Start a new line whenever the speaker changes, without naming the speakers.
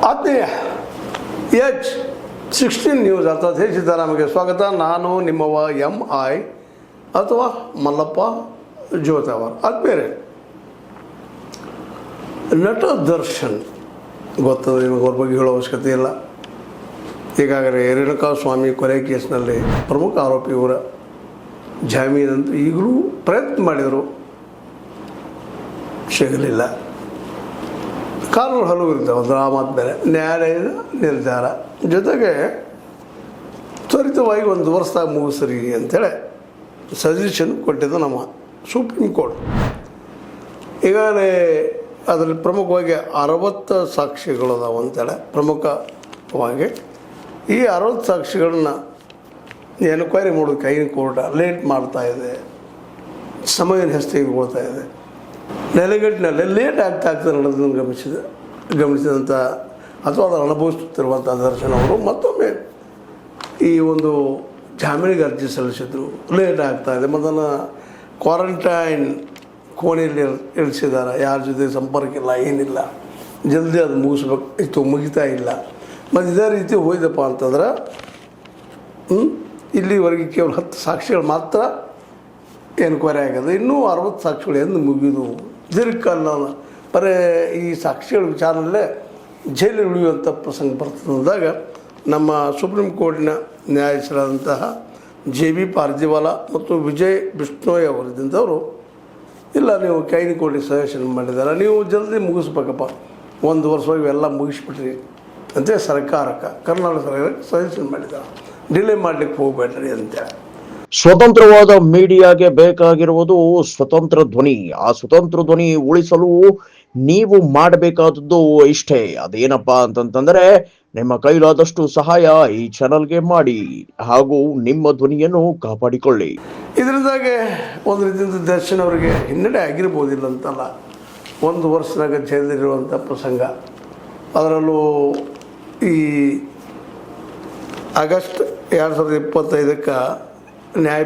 ಆತ್ಮೀಯ H16 news ಅರ್ಥಾತ್ ಸಿದ್ದರಾಮಯ್ಯಗೆ ಸ್ವಾಗತ. ನಾನು ನಿಮ್ಮವ MI ಅಥವಾ ಮಲ್ಲಪ್ಪ ಜೋತಾವರ್. ಆದ್ಮೇಲೆ ನಟ ದರ್ಶನ್ ಗೊತ್ತದ ನಿಮಗೆ, ಅವ್ರ ಬಗ್ಗೆ ಹೇಳೋ ಅವಶ್ಯಕತೆ ಇಲ್ಲ. ಈಗಾಗಲೇ ರೇಣುಕಾಸ್ವಾಮಿ ಕೊಲೆ ಕೇಸ್ನಲ್ಲಿ ಪ್ರಮುಖ ಆರೋಪಿ ಇವರ ಜಾಮೀನಂತೂ ಈಗಲೂ ಪ್ರಯತ್ನ ಮಾಡಿದರು, ಸಿಗಲಿಲ್ಲ. ಕಾನೂನು ಹಲವು ಇರ್ತಾವೆ, ಅದರ ಮಾದ್ಮೇಲೆ ನ್ಯಾಯಾಲಯದ ನಿರ್ಧಾರ. ಜೊತೆಗೆ ತ್ವರಿತವಾಗಿ 1 ವರ್ಷದಾಗ ಮುಗಿಸ್ರಿ ಅಂಥೇಳಿ ಸಜೆಷನ್ ಕೊಟ್ಟಿದ್ದು ನಮ್ಮ ಸುಪ್ರೀಂ ಕೋರ್ಟ್. ಈಗಾಗಲೇ ಅದರಲ್ಲಿ ಪ್ರಮುಖವಾಗಿ 60 ಸಾಕ್ಷಿಗಳದಾವು ಅಂತೇಳಿ ಪ್ರಮುಖವಾಗಿ ಈ 60 ಸಾಕ್ಷಿಗಳನ್ನ ಎನ್ಕ್ವೈರಿ ಮಾಡೋದಕ್ಕೆ ಐನ್ ಕೋರ್ಟ್ ಲೇಟ್ ಮಾಡ್ತಾಯಿದೆ, ಸಮಯ ಹೆಚ್ಚು ತೆಗೆದುಕೊಳ್ತಾ ಇದೆ. ನೆಲೆಗಟ್ಟಿನಲ್ಲಿ ಲೇಟ್ ಆಗ್ತದೆ ಅನ್ನೋದನ್ನು ಗಮನಿಸಿದಂಥ ಅಥವಾ ಅದನ್ನು ಅನುಭವಿಸುತ್ತಿರುವಂಥ ದರ್ಶನ್ ಅವರು ಮತ್ತೊಮ್ಮೆ ಈ ಒಂದು ಜಾಮೀನಿಗೆ ಅರ್ಜಿ ಸಲ್ಲಿಸಿದ್ರು. ಲೇಟ್ ಆಗ್ತಾಯಿದೆ, ಮೊದಲು ಕ್ವಾರಂಟೈನ್ ಕೋಣೆಯಲ್ಲಿ ಇಳಿಸಿದ್ದಾರೆ, ಯಾರ ಜೊತೆ ಸಂಪರ್ಕ ಇಲ್ಲ, ಏನಿಲ್ಲ, ಜಲ್ದಿ ಅದು ಮುಗಿಸ್ಬೇಕು, ಮುಗಿತಾ ಇಲ್ಲ. ಮತ್ತು ಇದೇ ರೀತಿ ಹೋಯ್ದಪ್ಪ ಅಂತಂದ್ರೆ ಇಲ್ಲಿವರೆಗೆ ಕೇವಲ 10 ಸಾಕ್ಷಿಗಳು ಮಾತ್ರ ಎನ್ಕ್ವೈರಿ ಆಗೋದು, ಇನ್ನೂ 60 ಸಾಕ್ಷಿಗಳು ಎಂದು ಮುಗಿದು ದೀರ್ಘಕಾಲ ಬರೀ ಈ ಸಾಕ್ಷಿಗಳ ವಿಚಾರದಲ್ಲೇ ಜೈಲಿಗೆ ಉಳಿಯುವಂಥ ಪ್ರಸಂಗ ಬರ್ತದೆ ಅಂದಾಗ ನಮ್ಮ ಸುಪ್ರೀಂ ಕೋರ್ಟಿನ ನ್ಯಾಯಾಧೀಶರಾದಂತಹ JB ಪಾರ್ಜಿವಾಲಾ ಮತ್ತು ವಿಜಯ್ ಬಿಷ್ಣೋಯ್ ಅವರಿದ್ದಂಥವರು, ಇಲ್ಲ ನೀವು ಐನ್ ಕೋರ್ಟಿಗೆ ಸಜೆಷನ್ ಮಾಡಿದ್ದಾರೆ, ನೀವು ಜಲ್ದಿ ಮುಗಿಸ್ಬೇಕಪ್ಪ, 1 ವರ್ಷವಾಗಿ ಎಲ್ಲ ಮುಗಿಸ್ಬಿಟ್ರಿ ಅಂತೇಳಿ ಸರ್ಕಾರಕ್ಕೆ, ಕರ್ನಾಟಕ ಸರ್ಕಾರಕ್ಕೆ ಸಜೆಷನ್ ಮಾಡಿದ್ದಾರೆ, ಡಿಲೇ ಮಾಡಲಿಕ್ಕೆ ಹೋಗಬೇಡ್ರಿ ಅಂತೇಳಿ.
ಸ್ವತಂತ್ರವಾದ ಮೀಡಿಯಾಗೆ ಬೇಕಾಗಿರುವುದು ಸ್ವತಂತ್ರ ಧ್ವನಿ. ಆ ಸ್ವತಂತ್ರ ಧ್ವನಿ ಉಳಿಸಲು ನೀವು ಮಾಡಬೇಕಾದದ್ದು ಇಷ್ಟೇ. ಅದೇನಪ್ಪಾ ಅಂತಂತಂದ್ರೆ ನಿಮ್ಮ ಕೈಲಾದಷ್ಟು ಸಹಾಯ ಈ ಚಾನಲ್ಗೆ ಮಾಡಿ ಹಾಗೂ ನಿಮ್ಮ ಧ್ವನಿಯನ್ನು ಕಾಪಾಡಿಕೊಳ್ಳಿ.
ಇದರಿಂದಾಗೆ ಒಂದು ರೀತಿಯಿಂದ ದರ್ಶನ್ ಅವರಿಗೆ ಹಿನ್ನಡೆ ಆಗಿರ್ಬೋದಿಲ್ಲ ಅಂತಲ್ಲ, 1 ವರ್ಷದಾಗ ಜೈಲಿರುವಂಥ ಪ್ರಸಂಗ, ಅದರಲ್ಲೂ ಈ ಆಗಸ್ಟ್ 2025ಕ್ಕೆ ನ್ಯಾಯ